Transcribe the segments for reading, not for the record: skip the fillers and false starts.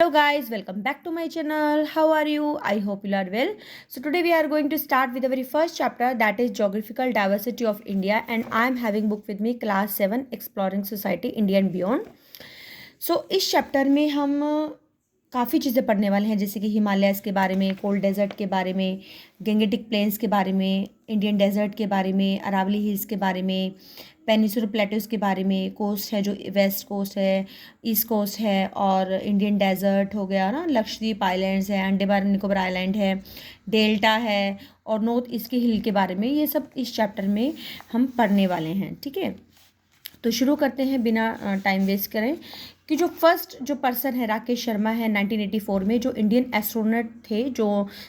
Hello guys, welcome back to my channel. How are you? I hope you are well. So today we are going to start with the very first chapter, that is Geographical Diversity of India, and I am having book with me class 7 Exploring Society India and Beyond. इस chapter में हम काफ़ी चीज़ें पढ़ने वाले हैं, जैसे कि हिमालयस के बारे में, कोल्ड डेजर्ट के बारे में, गेंगेटिक प्लेन्स के बारे में, इंडियन डेजर्ट के बारे में, अरावली हिल्स के बारे में, पेनिसुलर प्लेटूज के बारे में, कोस्ट है जो वेस्ट कोस्ट है, ईस्ट कोस्ट है, और इंडियन डेजर्ट हो गया ना, लक्षद्वीप आइलैंड्स है, अंडमान निकोबार आइलैंड है, डेल्टा है, और नॉर्थ ईस्ट के हिल के बारे में, ये सब इस चैप्टर में हम पढ़ने वाले हैं। ठीक है, तो शुरू करते हैं बिना टाइम वेस्ट करें कि जो फर्स्ट जो पर्सन है राकेश शर्मा है 1984 में, जो इंडियन एस्ट्रोनॉट थे जो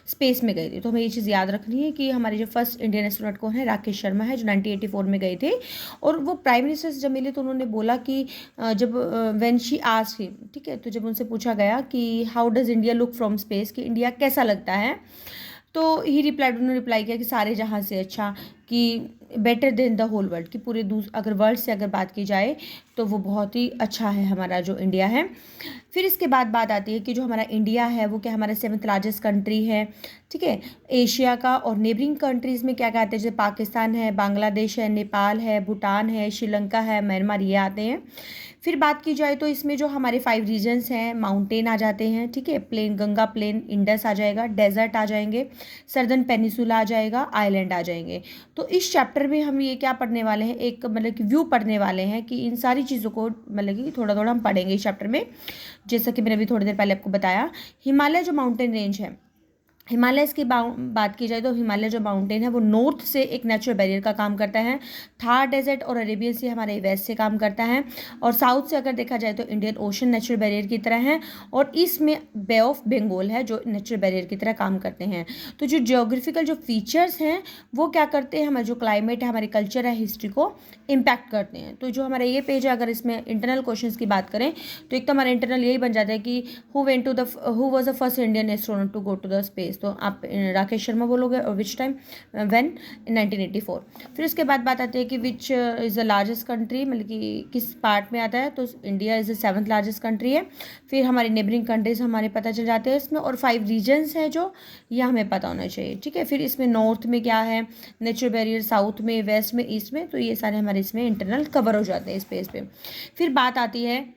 स्पेस में गए थे। तो हमें ये चीज़ याद रखनी है कि हमारे जो फर्स्ट इंडियन एस्ट्रोनॉट कौन है, राकेश शर्मा है, जो 1984 में गए थे। और वो प्राइम मिनिस्टर से जब मिले तो उन्होंने बोला कि जब व्हेन शी आस्क्ड हिम, ठीक है, तो जब उनसे पूछा गया कि how does India look from space, कि इंडिया कैसा लगता है, तो ही रिप्लाइड, उन्होंने रिप्लाई किया कि सारे जहाँ से अच्छा, कि better than the whole world, कि पूरे अगर वर्ल्ड से अगर बात की जाए तो वो बहुत ही अच्छा है हमारा जो इंडिया है। फिर इसके बाद बात आती है कि जो हमारा इंडिया है वो क्या हमारा 7th लार्जेस्ट कंट्री है। ठीक है, एशिया का, और नेबरिंग कंट्रीज़ में क्या कहते हैं, जैसे पाकिस्तान है, बांग्लादेश है, नेपाल है, भूटान है, श्रीलंका है, म्यांमार, ये आते हैं। फिर बात की जाए तो इसमें जो हमारे 5 रीजन्स हैं, माउंटेन आ जाते हैं। ठीक है, प्लेन, गंगा प्लेन, इंडस आ जाएगा, डेजर्ट आ जाएंगे, सर्दर्न पेनिसुला आ जाएगा, आइलैंड आ जाएंगे। तो इस चैप्टर में हम ये क्या पढ़ने वाले हैं, एक मतलब कि व्यू पढ़ने वाले हैं कि इन सारी चीज़ों को मतलब कि थोड़ा थोड़ा हम पढ़ेंगे इस चैप्टर में। जैसा कि मैंने अभी थोड़ी देर पहले आपको बताया, हिमालय जो माउंटेन रेंज है, हिमालयस की बात की जाए तो हिमालय जो माउंटेन है वो नॉर्थ से एक नेचुरल बैरियर का काम करता है। थार डेजर्ट और अरेबियन सी हमारे वेस्ट से काम करता है, और साउथ से अगर देखा जाए तो इंडियन ओशन नेचुरल बैरियर की तरह है, और ईस्ट में बे ऑफ बंगाल है जो नेचुरल बैरियर की तरह काम करते हैं। तो जो जियोग्राफिकल जो फीचर्स हैं वो क्या करते हैं, हमारे जो क्लाइमेट है, हमारे कल्चर है, हिस्ट्री को इम्पैक्ट करते हैं। तो जो हमारा ये पेज है, अगर इसमें इंटरनल क्वेश्चंस की बात करें तो एक तो हमारा इंटरनल यही बन जाता है कि who was the first Indian astronaut to go to the space, तो आप राकेश शर्मा बोलोगे, और विच टाइम, व्हेन, 1984। फिर उसके बाद बात आती है कि which is the largest country, मतलब कि किस पार्ट में आता है, तो India is the 7th largest country है। फिर हमारी नेबरिंग कंट्रीज हमारे पता चल जाते हैं इसमें, और 5 रीजन्स हैं जो ये हमें पता होना चाहिए। ठीक है, फिर इसमें नॉर्थ में क्या है, नेचुरल बैरियर, साउथ में, वेस्ट में, ईस्ट में, तो ये सारे हमारे इसमें इंटरनल कवर हो जाते हैं इस पेज पे। फिर बात आती है,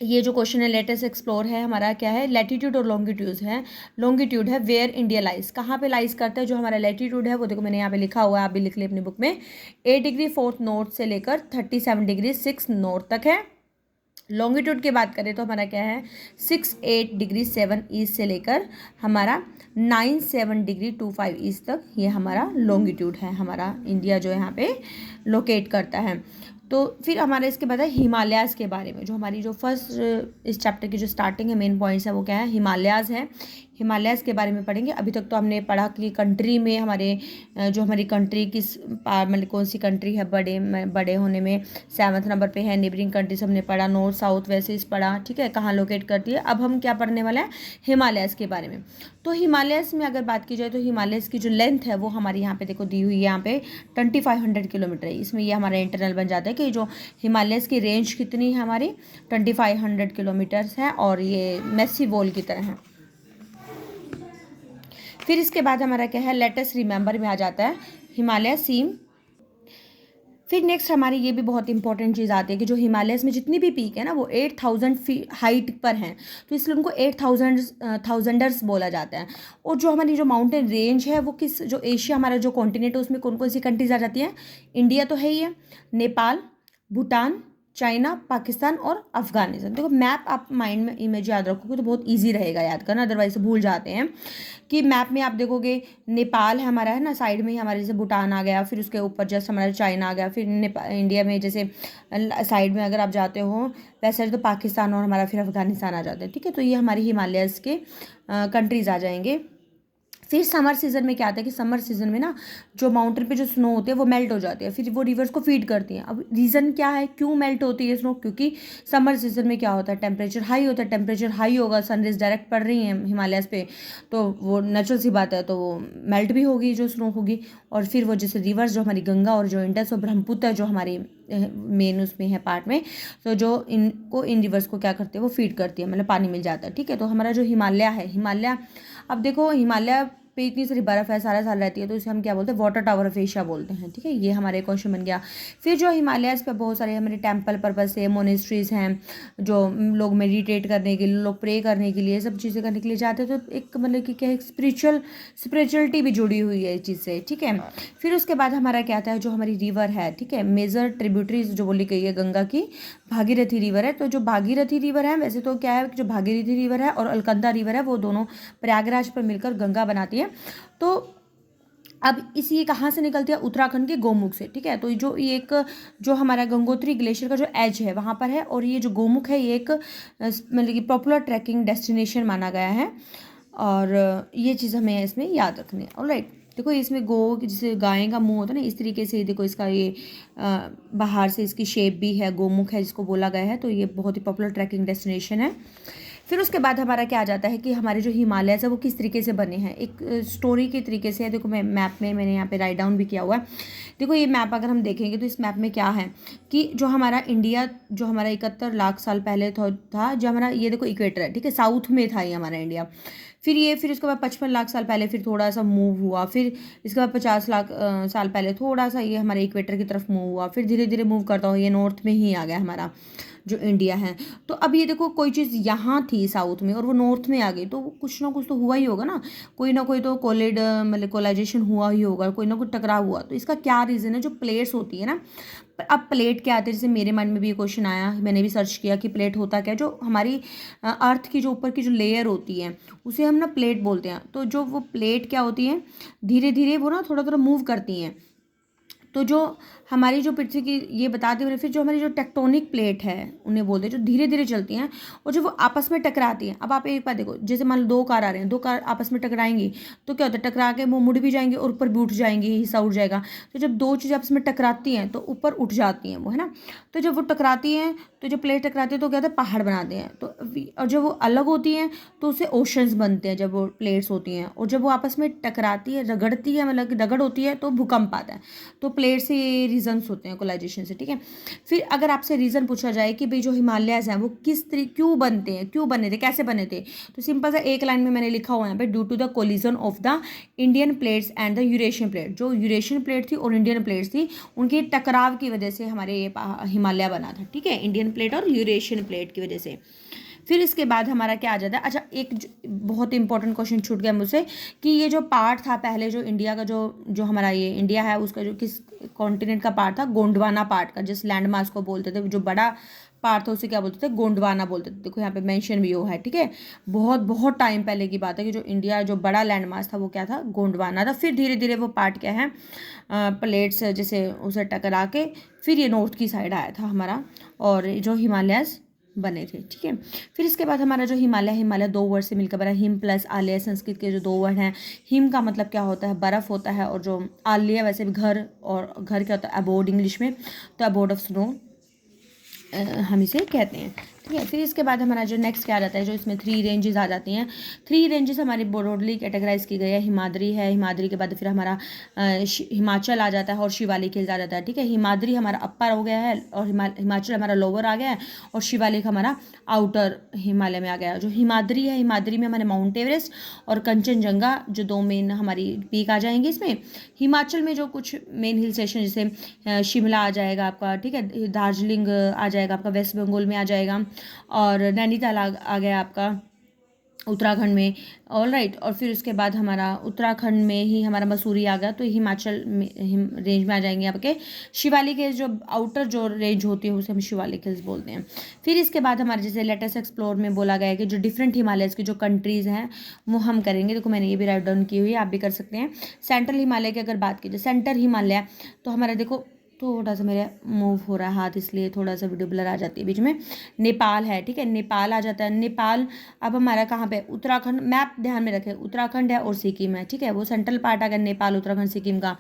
ये जो क्वेश्चन है लेटेस्ट एक्सप्लोर है हमारा, क्या है, लैटिट्यूड और लॉन्गिट्यूड है। लॉन्गिट्यूड है वेयर इंडिया लाइज, कहाँ पे लाइज करता है। जो हमारा लैटिट्यूड है वो देखो मैंने यहाँ पे लिखा हुआ है, आप भी लिख ले अपनी बुक में, 8 डिग्री 4 नॉर्थ से लेकर 37 डिग्री 6 नॉर्थ तक है। लॉन्गिट्यूड की बात करें तो हमारा क्या है, 68 डिग्री 7 ईस्ट से लेकर हमारा 97 डिग्री 25 ईस्ट तक, ये हमारा लॉन्गिट्यूड है, हमारा इंडिया जो यहाँ पे लोकेट करता है। तो फिर हमारे इसके बाद है हिमालयाज़ के बारे में, जो हमारी जो फर्स्ट इस चैप्टर की जो स्टार्टिंग है, मेन पॉइंट्स है वो क्या है, हिमालयाज़ है। हिमालयाज़ के बारे में पढ़ेंगे। अभी तक तो हमने पढ़ा कि कंट्री में हमारे जो हमारी कंट्री किस मतलब कौन सी कंट्री है बड़े होने में 7th नंबर पे है। नेबरिंग कंट्रीज हमने पढ़ा, नॉर्थ साउथ वैसे इस पढ़ा, ठीक है, कहाँ लोकेट करती है। अब हम क्या पढ़ने वाले हैं, हिमालयाज़ के बारे में। तो हिमालयाज़ में अगर बात की जाए तो हिमालयाज़ की जो लेंथ है वो हमारी यहाँ पे देखो दी हुई है, यहाँ पे 2500 किलोमीटर है। इसमें ये हमारा इंटरनल बन जाता है कि जो हिमालयाज़ की रेंज कितनी है हमारी, 2500 किलोमीटर्स है, और ये मैसी वॉल की तरह है। फिर इसके बाद हमारा क्या है, लेटेस्ट रिमेंबर में आ जाता है हिमालय सीम। फिर नेक्स्ट हमारी ये भी बहुत इंपॉर्टेंट चीज़ आती है कि जो हिमालयस में जितनी भी पीक है ना वो 8000 फीट हाइट पर हैं, तो इसलिए उनको 8000ers बोला जाता है। और जो हमारी जो माउंटेन रेंज है वो किस, जो एशिया हमारा जो कॉन्टिनेंट है उसमें कौन कौन सी कंट्रीज आ जाती हैं, इंडिया तो है ही है, नेपाल, भूटान, चाइना, पाकिस्तान और अफगानिस्तान। देखो मैप आप माइंड में इमेज याद रखोगे तो बहुत इजी रहेगा याद करना, अदरवाइज भूल जाते हैं। कि मैप में आप देखोगे नेपाल है हमारा, है ना, साइड में ही हमारे जैसे भूटान आ गया, फिर उसके ऊपर जस्ट हमारा चाइना आ गया, फिर इंडिया में जैसे साइड में अगर आप जाते हो वैसे तो पाकिस्तान और हमारा फिर अफगानिस्तान आ जाते हैं। ठीक है, तो ये हमारी हिमालयस के कंट्रीज़ आ जाएंगे। फिर समर सीज़न में क्या आता है कि समर सीज़न में ना जो माउंटेन पे जो स्नो होती है वो मेल्ट हो जाती है, फिर वो रिवर्स को फीड करती हैं। अब रीज़न क्या है, क्यों मेल्ट होती है स्नो, क्योंकि समर सीज़न में क्या होता है, टेम्परेचर हाई होता है। टेम्परेचर हाई होगा, सनरेज डायरेक्ट पड़ रही है हिमालयस पे, तो वो नेचुरल सी बात है, तो वो मेल्ट भी होगी जो स्नो होगी। और फिर वो जैसे रिवर्स जो हमारी गंगा और जो इंडस और ब्रह्मपुत्र जो हमारी मेन उसमें है पार्ट में, तो जो इनको इन रिवर्स को क्या करते हैं वो फीड करती है, मतलब पानी मिल जाता है। ठीक है, तो हमारा जो हिमालय है, हिमालय, अब देखो हिमालय पे इतनी सारी बर्फ़ है, सारा साल रहती है, तो इसे हम क्या बोलते हैं, वाटर टावर ऑफ एशिया बोलते हैं। ठीक है, ये हमारे क्वेश्चन बन गया। फिर जो हिमालयस पे बहुत सारे हमारे टेम्पल पर्पस है, मोनेस्ट्रीज़ हैं, जो लोग मेडिटेट करने के लिए, लोग प्रे करने के लिए, सब चीज़ें करने के लिए जाते हैं, तो एक मतलब कि क्या है, स्पिरिचुअलिटी भी जुड़ी हुई है इस चीज़ से। ठीक है, फिर उसके बाद हमारा क्या आता है, जो हमारी रिवर है, ठीक है, मेजर ट्रिब्यूटरीज जो बोली गई है गंगा की, भागीरथी रिवर है। तो जो भागीरथी रिवर है, वैसे तो क्या है, जो भागीरथी रिवर है और अलकनंदा रिवर है, वो दोनों प्रयागराज पर मिलकर गंगा बनाती है। तो अब इस ये कहाँ से निकलती है, उत्तराखंड के गोमुख से। ठीक है, तो जो ये एक जो हमारा गंगोत्री ग्लेशियर का जो एज है वहाँ पर है, और ये जो गोमुख है ये एक मतलब कि पॉपुलर ट्रैकिंग डेस्टिनेशन माना गया है, और ये चीज़ हमें इसमें याद रखनी है। ऑलराइट, देखो इसमें गो, जैसे गाय का मुंह होता है ना, इस तरीके से देखो इसका ये बाहर से इसकी शेप भी है, गोमुख है जिसको बोला गया है, तो ये बहुत ही पॉपुलर ट्रैकिंग डेस्टिनेशन है। फिर उसके बाद हमारा क्या आ जाता है कि हमारे जो हिमालयस है वो किस तरीके से बने हैं, एक स्टोरी के तरीके से है। देखो मैं मैप में मैंने यहाँ पे राइट डाउन भी किया हुआ है। देखो ये मैप अगर हम देखेंगे तो इस मैप में क्या है कि जो हमारा इंडिया, जो हमारा 71 लाख साल पहले था, जो हमारा ये देखो इक्वेटर है, ठीक है, साउथ में था ये हमारा इंडिया। फिर उसके बाद 55 लाख साल पहले फिर थोड़ा सा मूव हुआ, फिर इसके बाद 50 लाख साल पहले थोड़ा सा ये हमारे इक्वेटर की तरफ मूव हुआ, फिर धीरे धीरे मूव करता हुआ ये नॉर्थ में ही आ गया हमारा जो इंडिया है। तो अब ये देखो कोई चीज़ यहाँ थी साउथ में और वो नॉर्थ में आ गई, तो कुछ ना कुछ तो हुआ ही होगा ना कोई तो मतलब कोलाइजेशन हुआ ही होगा, कोई ना कुछ टकराव हुआ। तो इसका क्या रीज़न है, जो प्लेट्स होती है ना, अब प्लेट क्या आते हैं, जैसे मेरे माइंड में भी ये क्वेश्चन आया, मैंने भी सर्च किया कि प्लेट होता क्या है। जो हमारी अर्थ की जो ऊपर की जो लेयर होती है उसे हम ना प्लेट बोलते हैं। तो जो वो प्लेट क्या होती है, धीरे धीरे वो ना थोड़ा थोड़ा मूव करती हैं। तो जो हमारी जो पृथ्वी की ये बताते हुए, फिर जो हमारी जो टेक्टोनिक प्लेट है उन्हें बोलते हैं, जो धीरे धीरे चलती हैं और जो वो आपस में टकराती हैं। अब आप एक बात देखो, जैसे मान लो दो कार आ रहे हैं, दो कार आपस में टकराएंगी तो क्या होता है, टकरा के वो मुड़ भी जाएंगे और ऊपर भी उठ जाएंगी, हिस्सा उठ जाएगा। तो जब दो चीज़ें आपस में टकराती हैं तो ऊपर उठ जाती हैं वो, है ना। तो जब वो टकराती हैं, तो जब प्लेट टकराती है तो क्या होता है, पहाड़ बनाते हैं। तो और जब वो अलग होती हैं तो उससे ओशंस बनते हैं जब वो प्लेट्स होती हैं। और जब वो आपस में टकराती है, रगड़ती है, मतलब कि रगड़ होती है, तो भूकंप आता है। तो प्लेट से ये रीजन्स होते हैं कोलाइजेशन से। ठीक है, फिर अगर आपसे रीज़न पूछा जाए कि भाई जो हिमालयस हैं वो क्यों बनते हैं, क्यों बने थे, कैसे बने थे, तो सिंपल सा एक लाइन में मैंने लिखा हुआ है यहाँ पे, due to the collision of the Indian plates and the Eurasian plate. जो यूरेशियन प्लेट थी और इंडियन प्लेट्स थी, उनके टकराव की वजह से हमारे ये हिमालय बना था। ठीक है, इंडियन प्लेट और यूरेशियन प्लेट की वजह से। फिर इसके बाद हमारा क्या आ जाता है, अच्छा एक बहुत इंपॉर्टेंट क्वेश्चन छूट गया मुझसे कि ये जो पार्ट था पहले, जो इंडिया का जो हमारा ये इंडिया है उसका जो किस कॉन्टिनेंट का पार्ट था, गोंडवाना पार्ट का, जिस लैंड मास को बोलते थे, जो बड़ा पार्ट था उसे क्या बोलते थे, गोंडवाना बोलते थे। देखो यहाँ पे मेंशन भी हुआ है। ठीक है, बहुत बहुत टाइम पहले की बात है कि जो इंडिया जो बड़ा लैंड मास था वो क्या था, गोंडवाना था। फिर धीरे धीरे वो पार्ट क्या है, प्लेट्स जैसे उसे टकरा के फिर ये नॉर्थ की साइड आया था हमारा, और जो हिमालयस बने थे। ठीक है, फिर इसके बाद हमारा जो हिमालय दो वर्ड से मिलकर बना, हिम प्लस आलय, संस्कृत के जो दो वर्ड हैं। हिम का मतलब क्या होता है, बर्फ़ होता है, और जो आलय वैसे भी घर, और घर क्या होता है, अबोर्ड इंग्लिश में, तो अबोर्ड ऑफ स्नो हम इसे कहते हैं। ठीक है, फिर इसके बाद हमारा जो नेक्स्ट क्या आ जाता है, जो इसमें 3 रेंजेस आ जाती हैं। 3 रेंजेस हमारी ब्रॉडली कैटेगराइज की गई है। हिमाद्री है, हिमाद्री के बाद फिर हमारा हिमाचल आ जाता है, और शिवालिक हिल्स आ जाता है। ठीक है, हिमाद्री हमारा अपर हो गया है, और हिमाचल हमारा लोअर आ गया है, और शिवालिक हमारा आउटर हिमालय में आ गया है। जो हिमाद्री है, हिमाद्री में हमारे माउंट एवरेस्ट और कंचनजंगा जो 2 मेन हमारी पीक आ जाएंगे इसमें। हिमाचल में जो कुछ मेन हिल स्टेशन, जैसे शिमला आ जाएगा आपका, ठीक है, दार्जिलिंग आ जाएगा आपका, वेस्ट बंगाल में आ जाएगा, और नैनीताल आ गया आपका उत्तराखंड में। ऑल राइट, और फिर उसके बाद हमारा उत्तराखंड में ही हमारा मसूरी आ गया, तो हिमाचल में रेंज में आ जाएंगे आपके शिवालिक हिल्स। जो आउटर जो रेंज होती है उसे हम शिवालिक हिल्स बोलते हैं। फिर इसके बाद हमारे जैसे लेटेस्ट एक्सप्लोर में बोला गया है कि जो डिफरेंट हिमालयस की जो कंट्रीज़ हैं वो हम करेंगे। देखो मैंने ये भी राइट डाउन की हुई है, आप भी कर सकते हैं। सेंट्रल हिमालय की अगर बात की जाए, सेंटर हिमालय, तो हमारा देखो थोड़ा सा मेरा मूव हो रहा है हाथ, इसलिए थोड़ा सा वीडियो ब्लर आ जाती है बीच में। नेपाल है, ठीक है, नेपाल आ जाता है। नेपाल अब हमारा कहाँ पे, उत्तराखंड, मैप ध्यान में रखें, उत्तराखंड है और सिक्किम है। ठीक है, वो सेंट्रल पार्ट आ गया नेपाल, उत्तराखंड, सिक्किम का।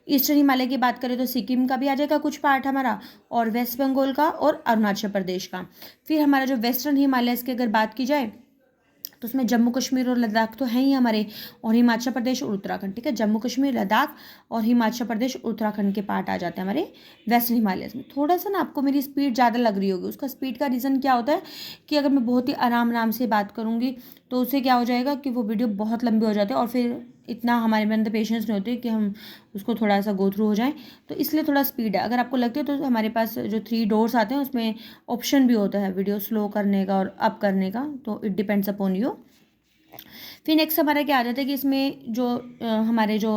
ईस्टर्न हिमालय की बात करें तो सिक्किम का भी आ जाएगा कुछ पार्ट हमारा, और वेस्ट बंगाल का, और अरुणाचल प्रदेश का। फिर हमारा जो वेस्टर्न हिमालय की अगर बात की जाए तो उसमें जम्मू कश्मीर और लद्दाख तो हैं ही हमारे, और हिमाचल प्रदेश और उत्तराखंड, ठीक है। जम्मू कश्मीर, लद्दाख और हिमाचल प्रदेश, उत्तराखंड के पार्ट आ जाते हैं हमारे वेस्टर्न हिमालयस में। थोड़ा सा ना आपको मेरी स्पीड ज़्यादा लग रही होगी, उसका स्पीड का रीज़न क्या होता है कि अगर मैं बहुत ही आराम से बात करूँगी तो उससे क्या हो जाएगा कि वो वीडियो बहुत लंबी हो जाती है, और फिर इतना हमारे में अंदर पेशेंस नहीं होती कि हम उसको थोड़ा सा गो थ्रू हो जाएं। तो इसलिए थोड़ा स्पीड है। अगर आपको लगती है तो हमारे पास जो 3 डोर्स आते हैं उसमें ऑप्शन भी होता है वीडियो स्लो करने का और अप करने का, तो इट डिपेंड्स अपॉन यू। फिर नेक्स्ट हमारा क्या आ जाता है कि इसमें जो हमारे जो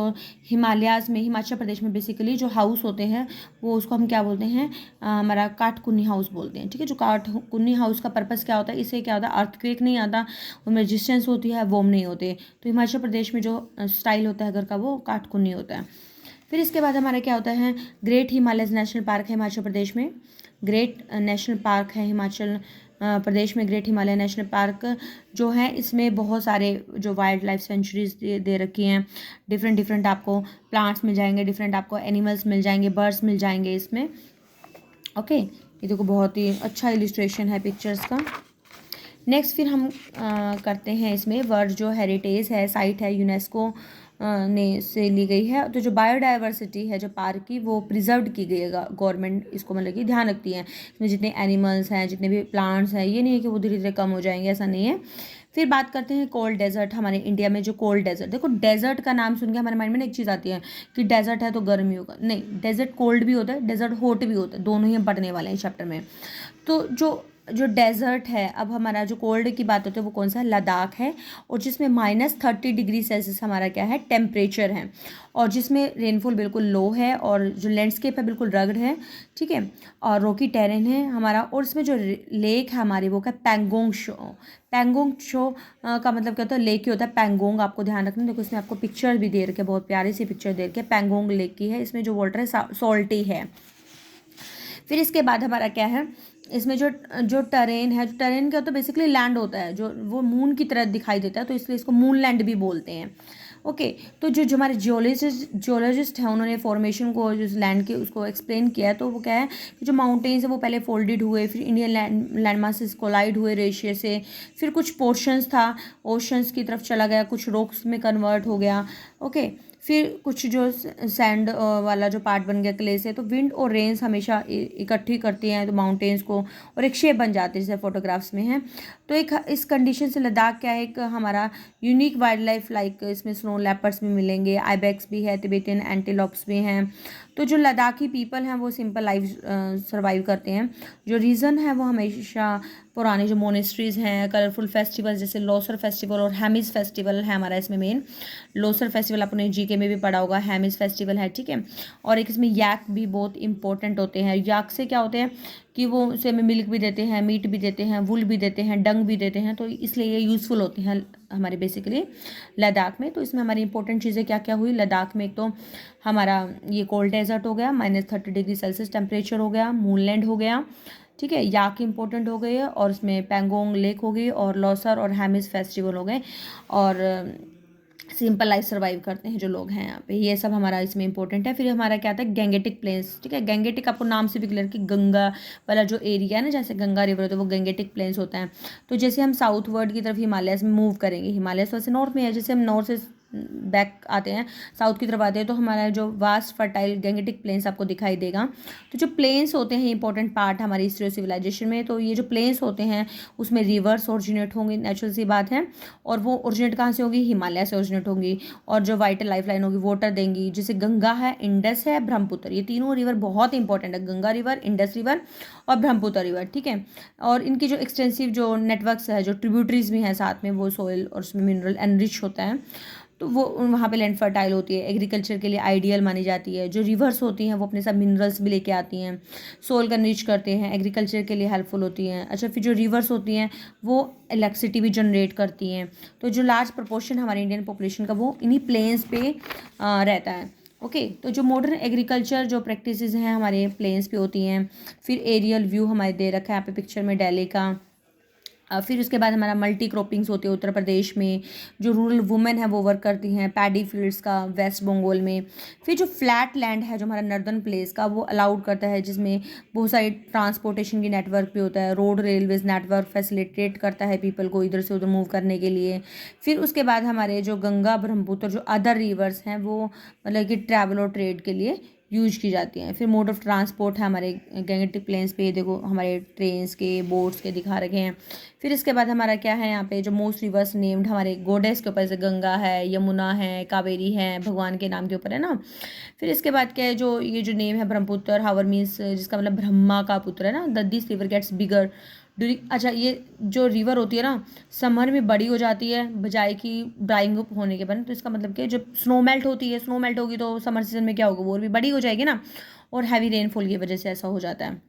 हिमालयाज़ में, हिमाचल प्रदेश में बेसिकली जो हाउस होते हैं वो उसको हम क्या बोलते हैं, हमारा काटकुन्नी हाउस बोलते हैं, ठीक है। जो काटकुन्नी हाउस का पर्पस क्या होता है, इससे क्या होता है, अर्थक्वेक नहीं आता, उनमें रेजिस्टेंस होती है, वोम नहीं होते। तो हिमाचल प्रदेश में जो स्टाइल होता है घर का वो काटकुन्नी होता है। फिर इसके बाद हमारा क्या होता है, ग्रेट हिमालयज नेशनल पार्क है हिमाचल प्रदेश में। ग्रेट नेशनल पार्क है हिमाचल प्रदेश में। ग्रेट हिमालय नेशनल पार्क जो है इसमें बहुत सारे जो वाइल्ड लाइफ सेंचुरीज दे रखी हैं। डिफरेंट आपको प्लांट्स मिल जाएंगे, डिफरेंट आपको एनिमल्स मिल जाएंगे, बर्ड्स मिल जाएंगे इसमें। ओके, ये देखो बहुत ही अच्छा इलिस्ट्रेशन है पिक्चर्स का। नेक्स्ट फिर हम करते हैं इसमें वर्ल्ड जो हेरिटेज है, साइट है, यूनेस्को ने से ली गई है। तो जो बायोडाइवर्सिटी है जो पार्क की वो प्रिजर्व की गई है, गवर्नमेंट इसको मतलब कि ध्यान रखती है। इसमें जितने एनिमल्स हैं, जितने भी प्लांट्स हैं, ये नहीं है कि वो धीरे धीरे कम हो जाएंगे, ऐसा नहीं है। फिर बात करते हैं कोल्ड डेजर्ट। हमारे इंडिया में जो कोल्ड डेजर्ट, देखो डेजर्ट का नाम सुन के हमारे माइंड में एक चीज़ आती है कि डेजर्ट है तो गर्मी होगा, नहीं, डेजर्ट कोल्ड भी होता है, डेजर्ट हॉट भी होता है, दोनों ही हम पढ़ने वाले हैं चैप्टर में। तो जो जो डेजर्ट है, अब हमारा जो कोल्ड की बात होती है वो कौन सा है, लद्दाख है, और जिसमें -30 डिग्री सेल्सियस हमारा क्या है, टेम्परेचर है, और जिसमें रेनफॉल बिल्कुल लो है, और जो लैंडस्केप है बिल्कुल रग्ड है, ठीक है, और रॉकी टेरेन है हमारा। और इसमें जो लेक है हमारी वो क्या, पैंगोंग शो। पैंगोंग शो का मतलब क्या होता है, लेक ही होता है पैंगोंग, आपको ध्यान रखना। देखो इसमें आपको पिक्चर भी दे रखे, बहुत प्यारी सी पिक्चर दे रखे, पैंगोंग लेक की है। इसमें जो वाटर है सॉल्टी है। फिर इसके बाद हमारा क्या है, इसमें जो जो टरेन है, जो टरेन क्या होता है, बेसिकली लैंड होता है जो वो मून की तरह दिखाई देता है, तो इसलिए इसको मून लैंड भी बोलते हैं। ओके, तो जो जो हमारे जियोलॉजिस्ट हैं उन्होंने फॉर्मेशन को, जो लैंड के उसको एक्सप्लेन किया है, तो वो क्या है कि जो माउंटेन्स है वो पहले फोल्डेड हुए, फिर इंडियन लैंड मासेस कोलाइड हुए रेशिया से, फिर कुछ पोर्शंस था ओशंस की तरफ चला गया, कुछ रॉक्स में कन्वर्ट हो गया। ओके, फिर कुछ जो सैंड वाला जो पार्ट बन गया क्ले से, तो विंड और रेन्स हमेशा इकट्ठी करती हैं तो माउंटेन्स को, और एक शेप बन जाती है जैसे फोटोग्राफ्स में है। तो एक इस कंडीशन से लद्दाख क्या है, एक हमारा यूनिक वाइल्ड लाइफ, लाइक इसमें स्नो लेपर्ड्स भी मिलेंगे, आइबेक्स भी है, तिबेटियन एंटीलोप्स भी हैं। तो जो लद्दाखी पीपल हैं वो सिंपल लाइफ सर्वाइव करते हैं। जो रीज़न है वो हमेशा पुराने जो मोनेस्ट्रीज़ हैं, कलरफुल फेस्टिवल जैसे लोसर फेस्टिवल और हैमिस फेस्टिवल है हमारा इसमें मेन। लोसर फेस्टिवल आपने जीके में भी पढ़ा होगा, हैमिस फेस्टिवल है, ठीक है। और एक इसमें याक भी बहुत इंपॉर्टेंट होते हैं। याक से क्या होते हैं कि वो उसे हमें मिल्क भी देते हैं, मीट भी देते हैं, वुल भी देते हैं, डंग भी देते हैं, तो इसलिए ये यूज़फुल होते हैं हमारे बेसिकली लद्दाख में। तो इसमें हमारी इंपॉर्टेंट चीज़ें क्या क्या हुई लद्दाख में, एक तो हमारा ये कोल्ड डेजर्ट हो गया, -30 डिग्री सेल्सियस टेम्परेचर हो गया, मूनलैंड हो गया, ठीक है, याक इंपॉर्टेंट हो गई है, और उसमें पैंगोंग लेक हो गई, और लॉसर और हैमिस फेस्टिवल हो गए, और सिंपल लाइफ सर्वाइव करते हैं जो लोग हैं यहाँ पे, ये सब हमारा इसमें इंपॉर्टेंट है। फिर हमारा क्या आता है, गैंगेटिक प्लेन्स, ठीक है। गैंगेटिक आपको नाम से भी क्लियर कि गंगा वाला जो एरिया है ना, जैसे गंगा रिवर होता है वो गैंगेटिक प्लेन्स होता है। तो जैसे हम साउथ वर्ड की तरफ हिमालयस में मूव करेंगे, हिमालयस वैसे नॉर्थ में है, जैसे हम नॉर्थ से बैक आते हैं, साउथ की तरफ आते हैं, तो हमारा जो वास्ट फर्टाइल गैंगेटिक प्लेन्स आपको दिखाई देगा। तो जो प्लेन्स होते हैं इंपॉर्टेंट पार्ट हमारी हिस्ट्री ऑफ सिविलाइजेशन में। तो ये जो प्लेन्स होते हैं उसमें रिवर्स ओरिजिनेट होंगे, नेचुरल सी बात है, और वो ओरिजिनेट कहाँ से होगी, हिमालय से ओरिजिनेट होंगी, और जो वाइटल लाइफ लाइन होगी वाटर देंगी, जैसे गंगा है, इंडस है, ब्रह्मपुत्र, ये तीनों रिवर बहुत इंपॉर्टेंट है, गंगा रिवर, इंडस रिवर और ब्रह्मपुत्र रिवर, ठीक है। और इनकी जो एक्सटेंसिव जो नेटवर्क्स है, जो ट्रिब्यूटरीज भी हैं साथ में, वो सोइल और उसमें मिनरल एनरिच होता है, तो वो वहाँ पे लैंड फर्टाइल होती है, एग्रीकल्चर के लिए आइडियल मानी जाती है। जो रिवर्स होती हैं वो अपने साथ मिनरल्स भी लेके आती हैं, सोल का एनरिच करते हैं, एग्रीकल्चर के लिए हेल्पफुल होती हैं। अच्छा, फिर जो रिवर्स होती हैं वो इलेक्ट्रिसिटी भी जनरेट करती हैं। तो जो लार्ज प्रोपोर्शन हमारे इंडियन पॉपुलेशन का वो इन्हीं प्लेन्स पे रहता है। ओके, तो जो मॉडर्न एग्रीकल्चर जो प्रैक्टिसेस हैं हमारे प्लेन्स पे होती हैं। फिर एरियल व्यू हमारे दे रखा है यहाँ पे पिक्चर में दिल्ली का, फिर उसके बाद हमारा मल्टी क्रॉपिंग्स होती है उत्तर प्रदेश में, जो रूरल वुमेन है वो वर्क करती हैं पैडी फील्ड्स का वेस्ट बंगाल में। फिर जो फ्लैट लैंड है जो हमारा नॉर्दर्न प्लेस का, वो अलाउड करता है, जिसमें बहुत सारी ट्रांसपोर्टेशन की नेटवर्क भी होता है, रोड रेलवेज नेटवर्क फैसिलिटेट करता है पीपल को इधर से उधर मूव करने के लिए। फिर उसके बाद हमारे जो गंगा ब्रह्मपुत्र जो अदर रिवर्स हैं वो मतलब कि ट्रैवल और ट्रेड के लिए यूज की जाती हैं। फिर मोड ऑफ ट्रांसपोर्ट है हमारे गैंगेटिक प्लेन्स पे, देखो हमारे ट्रेन्स के बोट्स के दिखा रखे हैं। फिर इसके बाद हमारा क्या है यहाँ पे, जो मोस्ट रिवर्स नेम्ड हमारे गोडेस के ऊपर, जैसे गंगा है, यमुना है, कावेरी है, भगवान के नाम के ऊपर है ना। फिर इसके बाद क्या है, जो ये जो नेम है ब्रह्मपुत्र, हावर मीन्स जिसका मतलब ब्रह्मा का पुत्र है ना, this river gets bigger during. अच्छा, ये जो रिवर होती है ना समर में बड़ी हो जाती है बजाय की ड्राइंग अप होने के बाद, तो इसका मतलब कि जब स्नो मेल्ट होती है, स्नो मेल्ट होगी तो समर सीजन में क्या होगा, वो और भी बड़ी हो जाएगी ना, और हैवी रेनफॉल की वजह से ऐसा हो जाता है,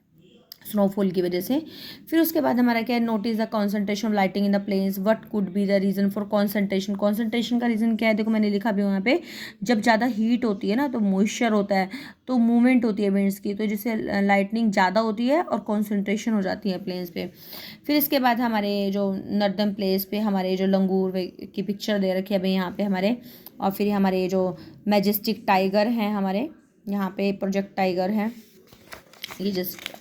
स्नोफॉल की वजह से। फिर उसके बाद हमारा क्या है, notice the concentration of lighting in the plains, what could be the reason for concentration. Concentration का रीज़न क्या है, देखो मैंने लिखा भी वहाँ पे, जब ज़्यादा हीट होती है ना तो मॉइस्चर होता है, तो मूवमेंट होती है विंड्स की, तो जिससे लाइटनिंग ज़्यादा होती है और कॉन्सेंट्रेशन हो जाती है प्लेन्स पे। फिर इसके बाद हमारे जो नॉर्दर्न प्लेस पे हमारे जो लंगूर की पिक्चर दे रखी है अभी यहाँ पे हमारे, और फिर हमारे जो मैजेस्टिक टाइगर हैं हमारे यहाँ पे, प्रोजेक्ट टाइगर है, ये जस्ट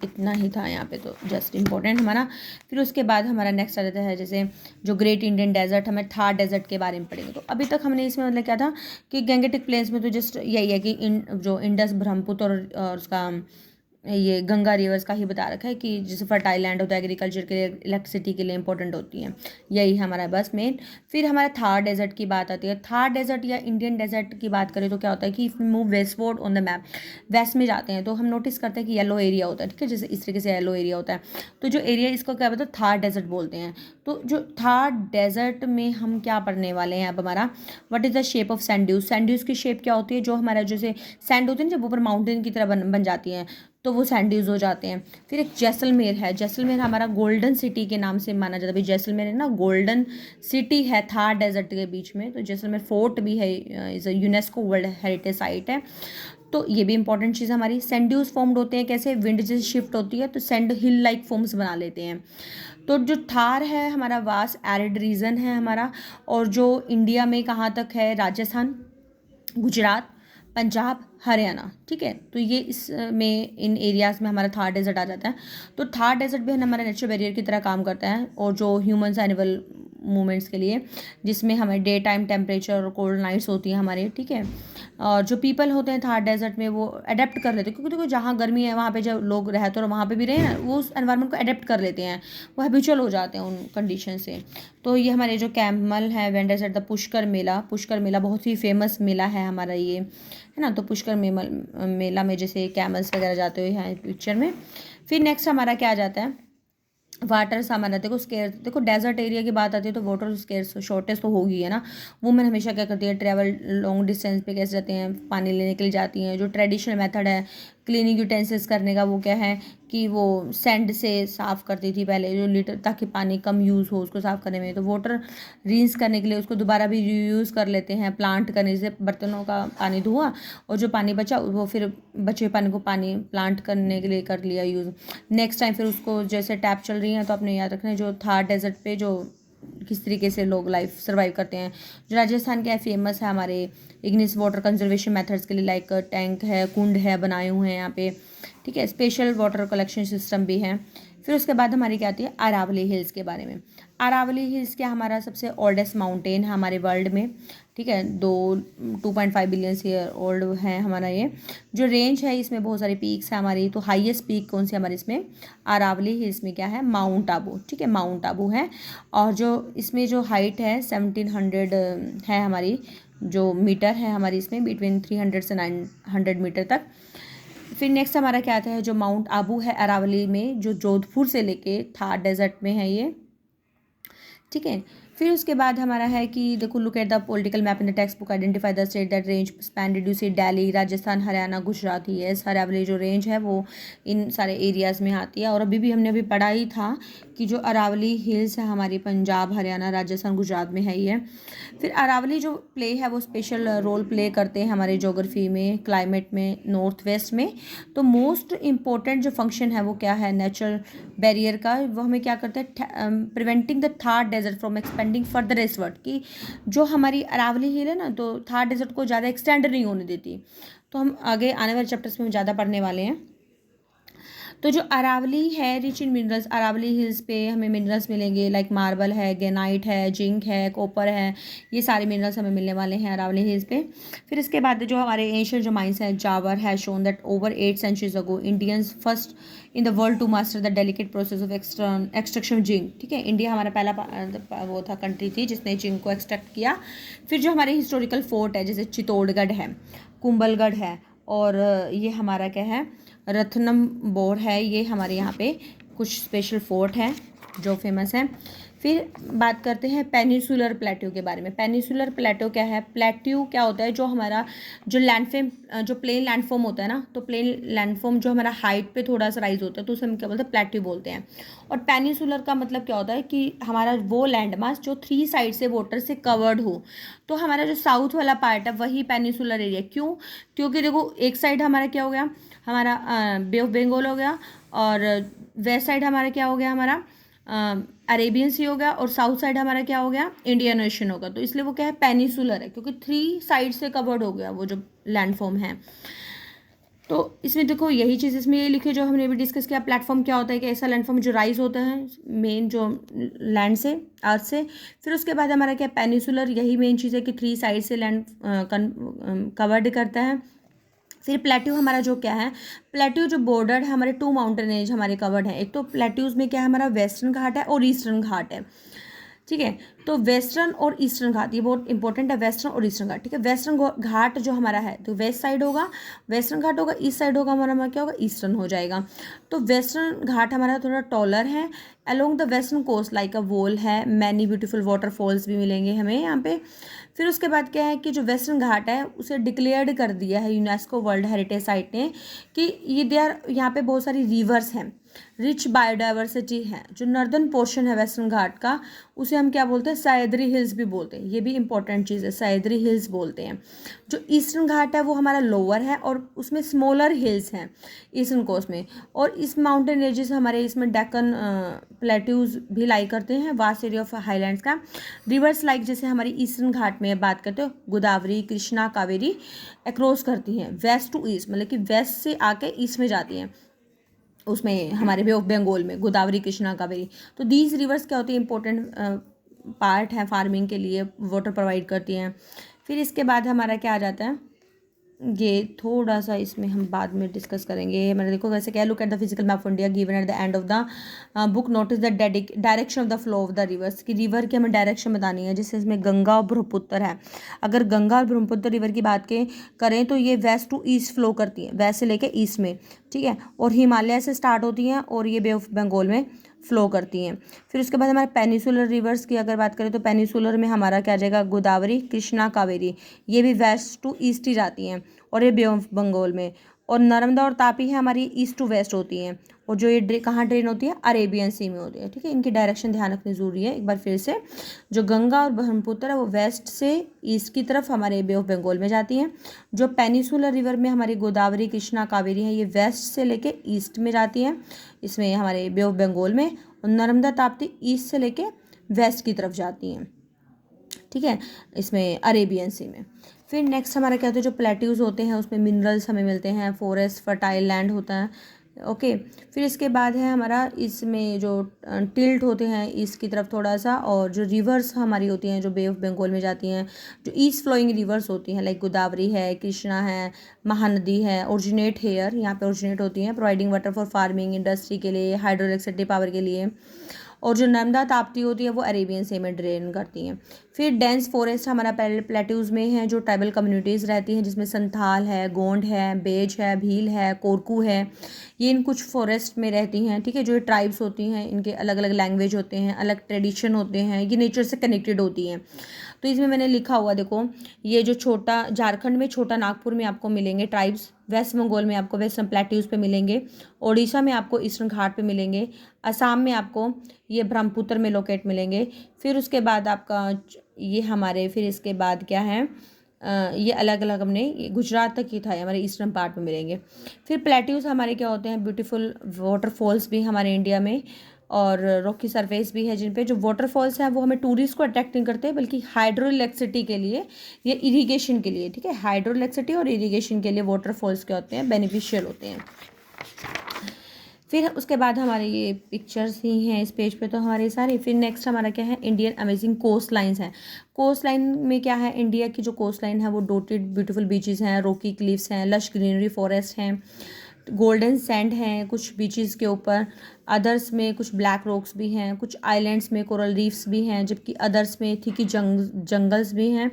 इतना ही था यहाँ पे, तो जस्ट इम्पोर्टेंट हमारा। फिर उसके बाद हमारा नेक्स्ट आ जाता है, जैसे जो ग्रेट इंडियन डेजर्ट, हमें थार डेजर्ट के बारे में पढ़ेंगे। तो अभी तक हमने इसमें मतलब क्या था कि गैंगेटिक प्लेन्स में तो जस्ट यही है कि जो इंडस ब्रह्मपुत्र और उसका ये गंगा रिवर्स का ही बता रखा है कि जैसे फर्टाइल लैंड होता है एग्रीकल्चर के लिए, इलेक्ट्रिसिटी के लिए इंपॉर्टेंट होती हैं, यही हमारा बस मेन। फिर हमारा थार डेजर्ट की बात आती है। थार डेजर्ट या इंडियन डेजर्ट की बात करें तो क्या होता है कि if move westward on the map, west में जाते हैं तो हम नोटिस करते हैं कि येलो एरिया होता है, ठीक है, जैसे इस तरीके से येलो एरिया होता है, तो जो एरिया इसको क्या बोलते हैं, थार डेजर्ट बोलते हैं। तो जो थार डेजर्ट में हम क्या पढ़ने वाले हैं अब हमारा, what is the shape of sand dunes. Sand dunes की शेप क्या होती है, जो हमारा जैसे सैंड होती है ना जब ऊपर माउंटेन की तरह बन जाती हैं तो वो सैंडीज हो जाते हैं। फिर एक जैसलमेर है, जैसलमेर हमारा गोल्डन सिटी के नाम से माना जाता है, भाई जैसलमेर है ना गोल्डन सिटी है थार डेजर्ट के बीच में, तो जैसलमेर फोर्ट भी है, is UNESCO world heritage site है, तो ये भी इंपॉर्टेंट चीज़ हमारी। सैंड्यूज फॉर्म्ड होते हैं कैसे, विंड जैसे शिफ्ट होती है तो सैंड हिल लाइक फॉर्म्स बना लेते हैं। तो जो थार है हमारा वास्ट एरिड रीजन है हमारा, और जो इंडिया में कहाँ तक है, राजस्थान, गुजरात, पंजाब, हरियाणा, ठीक है, तो ये इसमें इन एरियाज़ में हमारा थार डेजर्ट आ जाता है। तो थार डेजर्ट भी हमारा नेचुरल बैरियर की तरह काम करता है, और जो ह्यूमन्स एनिमल मूवमेंट्स के लिए, जिसमें हमें डे टाइम टेम्परेचर और कोल्ड नाइट्स होती हैं हमारे, ठीक है। और जो पीपल होते हैं थार डेजर्ट में वो अडेप्ट कर लेते हैं, क्योंकि देखो जहाँ गर्मी है वहाँ पे जब लोग रहते हैं और वहाँ पे भी रहे ना, वो उस एनवायरनमेंट को अडेप्ट कर लेते हैं, वो हैबिचुअल हो जाते हैं उन कंडीशन से। तो ये हमारे जो कैमल है वेंडर्स एट द पुष्कर मेला, पुष्कर मेला बहुत ही फेमस मेला है हमारा ये, है ना। तो पुष्कर मेला में जैसे कैमल्स वगैरह जाते हुए हैं पिक्चर में। फिर नेक्स्ट हमारा क्या आ जाता है, वाटर सामान। देखो स्केयर, देखो डेजर्ट एरिया की बात आती है तो वाटर स्केयर शॉर्टेज तो होगी है ना। वुमेन हमेशा क्या करती है, ट्रैवल लॉन्ग डिस्टेंस पे कैसे जाते हैं, पानी लेने के लिए जाती हैं। जो ट्रेडिशनल मेथड है क्लीनिंग यूटेंसिल्स करने का, वो क्या है कि वो सैंड से साफ़ करती थी पहले जो लीटर, ताकि पानी कम यूज़ हो उसको साफ़ करने में। तो वाटर रीन्स करने के लिए उसको दोबारा भी रीयूज़ कर लेते हैं, प्लांट करने से बर्तनों का पानी धुआ और जो पानी बचा वो फिर बचे हुए पानी को पानी प्लांट करने के लिए कर लिया यूज़। नेक्स्ट टाइम फिर उसको, जैसे टैप चल रही हैं तो अपने याद रखना, जो थार डेजर्ट पे जो किस तरीके से लोग लाइफ सर्वाइव करते हैं। जो राजस्थान के फेमस है हमारे इग्निस वाटर कंजर्वेशन मेथड्स के लिए, लाइक टैंक है, कुंड है बनाए हुए हैं यहाँ पे, ठीक है। स्पेशल वाटर कलेक्शन सिस्टम भी है। फिर उसके बाद हमारी क्या आती है, अरावली हिल्स के बारे में। अरावली हिल्स क्या हमारा सबसे ओल्डेस्ट माउंटेन है हमारे वर्ल्ड में, ठीक है। 2.5 बिलियन ईयर ओल्ड है हमारा ये जो रेंज है। इसमें बहुत सारी पीक्स है हमारी। तो हाईएस्ट पीक कौन सी हमारी इसमें, अरावली हिल्स में क्या है, माउंट आबू, ठीक है, माउंट आबू है। और जो इसमें जो हाइट है 1700 है हमारी, जो मीटर है हमारी इसमें, बिटवीन 300 से 900 मीटर तक। फिर नेक्स्ट हमारा क्या आता है, जो माउंट आबू है अरावली में, जो जोधपुर से लेके थार डेजर्ट में है ये, ठीक है। फिर उसके बाद हमारा है कि देखो look at the political map in the text book, identify the state that range span did you see, Delhi, Rajasthan, Haryana, Gujarat. Yes, Aravalli जो रेंज है वो इन सारे एरियाज़ में आती है। और हमने अभी पढ़ा ही था कि जो अरावली हिल्स है हमारी पंजाब, हरियाणा, राजस्थान, गुजरात में है ये। फिर अरावली जो प्ले है वो स्पेशल रोल प्ले करते हैं हमारे जोग्राफी में, क्लाइमेट में, नॉर्थ वेस्ट में। तो मोस्ट इम्पोर्टेंट जो फंक्शन है वो क्या है नेचुरल बैरियर का, वो हमें क्या करते हैं, preventing the Thar desert from expanding further westward, कि जो हमारी अरावली हिल है ना तो थार डेजर्ट को ज़्यादा एक्सटेंड नहीं होने देती। तो हम आगे आने वाले चैप्टर्स में ज़्यादा पढ़ने वाले हैं। तो जो अरावली है rich in minerals, Aravalli hills पे हमें मिनरल्स मिलेंगे लाइक मार्बल है, ग्रेनाइट है, जिंक है, कॉपर है, ये सारे मिनरल्स हमें मिलने वाले हैं अरावली हिल्स पे। फिर इसके बाद जो हमारे एंशिएंट जो माइंस हैं, जावर है shown that over 8 centuries ago Indians first in the world to master the delicate process of extraction zinc. ठीक है, इंडिया हमारा पहला वो था कंट्री थी जिसने जिंक को एक्सट्रैक्ट किया। फिर जो हमारे हिस्टोरिकल फोर्ट है जैसे चित्तौड़गढ़ है, कुंभलगढ़ है, और ये हमारा क्या है रत्नम्बोर है, ये हमारे यहाँ पे कुछ स्पेशल फोर्ट हैं जो फेमस हैं। फिर बात करते हैं पेनिसुलर प्लेट्यू के बारे में। पेनिसुलर प्लेट्यू क्या है, प्लेट्यू क्या होता है, जो हमारा जो लैंडफॉर्म जो प्लेन लैंडफॉर्म होता है ना, तो प्लेन लैंडफॉर्म जो हमारा हाइट पे थोड़ा सा राइज होता है तो उसे हम क्या बोलते हैं, प्लेट्यू बोलते हैं। और पेनिसुलर का मतलब क्या होता है कि हमारा वो लैंड मास जो 3 साइड से वाटर से कवर्ड हो। तो हमारा जो साउथ वाला पार्ट है वही पेनिसुलर एरिया। क्यों, क्योंकि देखो एक साइड हमारा क्या हो गया, हमारा बे ऑफ बंगाल हो गया, और वेस्ट साइड हमारा क्या हो गया, हमारा अरेबियन सी हो गया, और साउथ साइड हमारा क्या हो गया, इंडियन ओशन होगा। तो इसलिए वो क्या है पेनिसुलर है, क्योंकि 3 साइड से कवर्ड हो गया वो जो लैंडफॉर्म है। तो इसमें देखो यही चीज़ इसमें ये लिखी जो हमने भी डिस्कस किया, प्लेटफॉर्म क्या होता है कि ऐसा लैंडफॉर्म जो राइज होता है मेन जो लैंड से, अर्थ से। फिर उसके बाद हमारा क्या पेनिसुलर, यही मेन चीज़ है कि 3 साइड से लैंड कवर्ड करता है। फिर प्लेट्यू हमारा जो क्या है, प्लेट्यू जो बॉर्डर है हमारे 2 माउंटेन रेंज हमारे कवर्ड है। एक तो प्लेट्यूज में क्या है हमारा वेस्टर्न घाट है और ईस्टर्न घाट है। ठीक है, तो वेस्टर्न और ईस्टर्न घाट ये बहुत इंपॉर्टेंट है, वेस्टर्न और ईस्टर्न घाट। ठीक है, वेस्टर्न घाट जो हमारा है तो वेस्ट साइड होगा, वेस्टर्न घाट होगा, ईस्ट साइड होगा हमारा क्या होगा, ईस्टर्न हो जाएगा। तो वेस्टर्न घाट हमारा थोड़ा टॉलर है, along the western coast like a wall है, मैनी ब्यूटीफुल वाटरफॉल्स भी मिलेंगे हमें यहाँ पे। फिर उसके बाद क्या है कि जो वेस्टर्न घाट है उसे डिक्लेयर्ड कर दिया है यूनेस्को वर्ल्ड हेरिटेज साइट ने कि ये यहाँ पे बहुत सारी रिवर्स हैं, रिच बायोडाइवर्सिटी है। जो नॉर्दर्न पोर्शन है वेस्टर्न घाट का उसे हम क्या बोलते हैं, सह्याद्री हिल्स भी बोलते हैं, ये भी इंपॉर्टेंट चीज़ है, सह्याद्री हिल्स बोलते हैं। जो ईस्टर्न घाट है वो हमारा लोअर है और उसमें स्मॉलर हिल्स हैं ईस्टर्न कोस्ट में। और इस माउंटेन रेंजेस हमारे इसमें डेक्कन प्लेट्यूज भी लाई करते हैं, वास्ट एरिया ऑफ हाईलैंड्स का। रिवर्स लाइक जैसे हमारी ईस्टर्न घाट में बात करते हो, गोदावरी, कृष्णा, कावेरी अक्रॉस करती हैं वेस्ट टू ईस्ट, मतलब कि वेस्ट से आके ईस्ट में जाती हैं उसमें हमारे बे ऑफ बंगाल में, गोदावरी, कृष्णा, कावेरी। तो दीज रिवर्स क्या होती है, इंपॉर्टेंट पार्ट है फार्मिंग के लिए, वाटर प्रोवाइड करती हैं। फिर इसके बाद हमारा क्या आ जाता है, ये थोड़ा सा इसमें हम बाद में डिस्कस करेंगे। मैंने देखो वैसे क्या, look at the physical map of India given at the end of the book, notice the direction of the flow of the reverse, की रिवर की हमें डायरेक्शन बतानी है। जैसे इसमें गंगा और ब्रह्मपुत्र है, अगर गंगा और ब्रह्मपुत्र रिवर की बात करें तो ये वेस्ट टू ईस्ट फ्लो करती है, वेस्ट से लेके ईस्ट में। ठीक है, और हिमालय से स्टार्ट होती हैं और ये बे ऑफ बंगाल में फ्लो करती हैं। फिर उसके बाद हमारे पेनिसुलर रिवर्स की अगर बात करें तो पेनिसुलर में हमारा क्या आ जाएगा, गोदावरी, कृष्णा, कावेरी, ये भी वेस्ट टू ईस्ट ही जाती हैं और ये बे ऑफ बंगाल में। और नर्मदा और तापी है हमारी ईस्ट टू वेस्ट होती हैं, और जो ये कहाँ ड्रेन होती है, अरेबियन सी में होती है। ठीक है, इनकी डायरेक्शन ध्यान रखनी जरूरी है। एक बार फिर से, जो गंगा और ब्रह्मपुत्र है वो वेस्ट से ईस्ट की तरफ हमारे बे ऑफ बंगाल में जाती हैं। जो पेनिसुलर रिवर में हमारी गोदावरी, कृष्णा, कावेरी हैं ये वेस्ट से लेके ईस्ट में जाती हैं, इसमें हमारे बे ऑफ बंगाल में। और नर्मदा ताप्ती ईस्ट से लेके वेस्ट की तरफ जाती हैं, ठीक है, इसमें अरेबियन सी में। फिर नेक्स्ट हमारा क्या होता है, जो प्लेट्यूज होते हैं उसमें मिनरल्स हमें मिलते हैं, फॉरेस्ट, फर्टाइल लैंड होता है। ओके, फिर इसके बाद है हमारा इसमें जो टिल्ट होते हैं ईस्ट की तरफ थोड़ा सा, और जो रिवर्स हमारी होती हैं जो बे ऑफ बंगाल में जाती हैं, जो ईस्ट फ्लोइंग रिवर्स होती हैं लाइक गोदावरी है, कृष्णा है, महानदी है, ओरिजिनेट हेयर यहाँ पे ओरिजिनेट होती हैं, providing water for farming, industry के लिए, हाइड्रो इलेक्ट्रिसिटी पावर के लिए। और जो नर्मदा ताप्ती होती है वो अरेबियन सी में ड्रेन करती हैं। फिर डेंस फॉरेस्ट हमारा प्लेट्यूज़ में है, जो ट्राइबल कम्युनिटीज़ रहती हैं, जिसमें संथाल है, गोंड है, बेज है, भील है, कोरकू है, ये इन कुछ फॉरेस्ट में रहती हैं। ठीक है, जो ट्राइब्स होती हैं इनके अलग अलग लैंग्वेज होते हैं, अलग ट्रेडिशन होते हैं, ये नेचर से कनेक्टेड होती हैं। तो इसमें मैंने लिखा हुआ देखो, ये जो छोटा झारखंड में छोटा नागपुर में आपको मिलेंगे ट्राइब्स, वेस्ट बंगाल में आपको वेस्टर्न प्लेट्यूज़ पे मिलेंगे, ओडिशा में आपको ईस्टर्न घाट पे मिलेंगे, असम में आपको ये ब्रह्मपुत्र में लोकेट मिलेंगे। फिर उसके बाद आपका ये हमारे फिर इसके बाद क्या है, ये अलग अलग हमने ये गुजरात तक ही था, हमारे ईस्टर्न पार्ट में मिलेंगे। फिर प्लेट्यूज़ हमारे क्या होते हैं, ब्यूटीफुल वाटरफॉल्स भी हमारे इंडिया में, और रॉकी सरफेस भी है, जिन पे जो वाटरफॉल्स हैं वो हमें टूरिस्ट को अट्रैक्ट नहीं करते बल्कि हाइड्रो इलेक्ट्रिसिटी के लिए या इरिगेशन के लिए। ठीक है, हाइड्रो इलेक्ट्रिसिटी और इरिगेशन के लिए वाटरफॉल्स क्या होते हैं, बेनिफिशियल होते हैं। फिर उसके बाद हमारे ये पिक्चर्स ही हैं इस पेज पे तो हमारे सारे। फिर नेक्स्ट हमारा क्या है, इंडियन अमेजिंग कोस्ट लाइन्स हैं। कोस्ट लाइन में क्या है, इंडिया की जो कोस्ट लाइन है वो डोटेड ब्यूटीफुल बीचेस हैं, रॉकी क्लिफ्स हैं, लश ग्रीनरी फॉरेस्ट हैं, गोल्डन सैंड हैं कुछ बीचेस के ऊपर, अदर्स में कुछ ब्लैक रॉक्स भी हैं, कुछ आइलैंड्स में कोरल रीफ्स भी हैं, जबकि अदर्स में थिकी जंगल्स भी हैं।